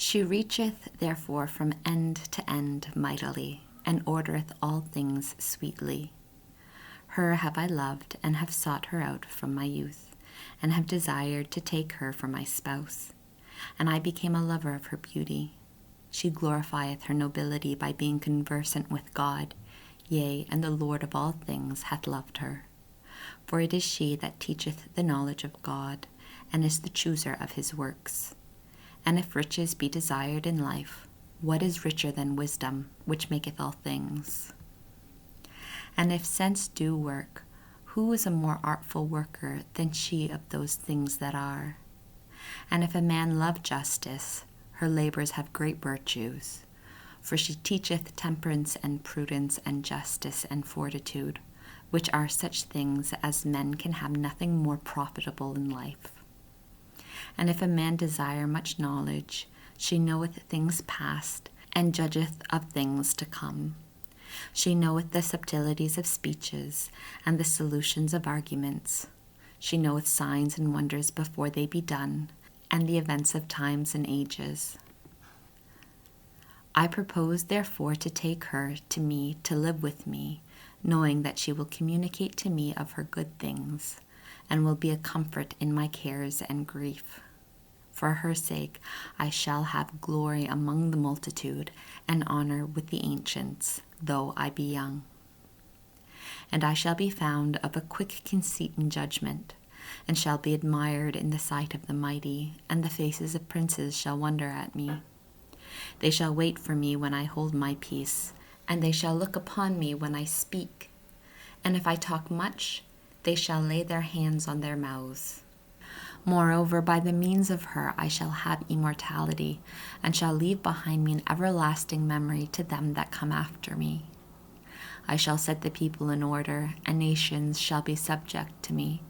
She reacheth therefore from end to end mightily, and ordereth all things sweetly. Her have I loved, and have sought her out from my youth, and have desired to take her for my spouse. And I became a lover of her beauty. She glorifieth her nobility by being conversant with God, yea, and the Lord of all things hath loved her. For it is she that teacheth the knowledge of God, and is the chooser of his works. And if riches be desired in life, what is richer than wisdom, which maketh all things? And if sense do work, who is a more artful worker than she of those things that are? And if a man love justice, her labors have great virtues. For she teacheth temperance and prudence and justice and fortitude, which are such things as men can have nothing more profitable in life. And if a man desire much knowledge, she knoweth things past, and judgeth of things to come. She knoweth the subtleties of speeches, and the solutions of arguments. She knoweth signs and wonders before they be done, and the events of times and ages. I propose therefore to take her to me to live with me, knowing that she will communicate to me of her good things, and will be a comfort in my cares and grief. For her sake I shall have glory among the multitude, and honor with the ancients, though I be young. And I shall be found of a quick conceit and judgment, and shall be admired in the sight of the mighty, and the faces of princes shall wonder at me. They shall wait for me when I hold my peace, and they shall look upon me when I speak. And if I talk much, they shall lay their hands on their mouths. Moreover, by the means of her I shall have immortality, and shall leave behind me an everlasting memory to them that come after me. I shall set the people in order, and nations shall be subject to me.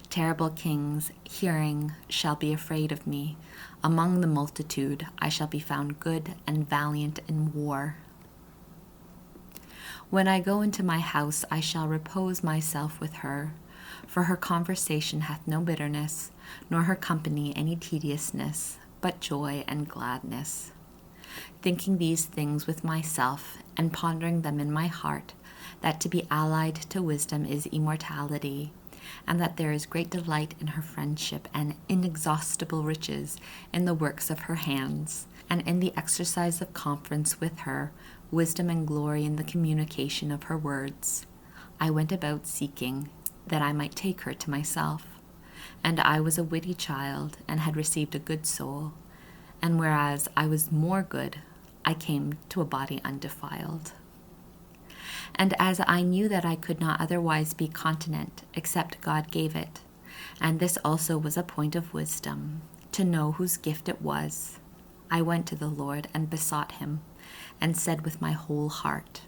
Terrible kings, hearing, shall be afraid of me. Among the multitude I shall be found good and valiant in war. When I go into my house, I shall repose myself with her, for her conversation hath no bitterness, nor her company any tediousness, but joy and gladness. Thinking these things with myself, and pondering them in my heart, that to be allied to wisdom is immortality, and that there is great delight in her friendship and inexhaustible riches in the works of her hands, and in the exercise of conference with her, wisdom and glory in the communication of her words, I went about seeking that I might take her to myself. And I was a witty child, and had received a good soul, and whereas I was more good, I came to a body undefiled. And as I knew that I could not otherwise be continent, except God gave it, and this also was a point of wisdom, to know whose gift it was, I went to the Lord and besought him, and said with my whole heart,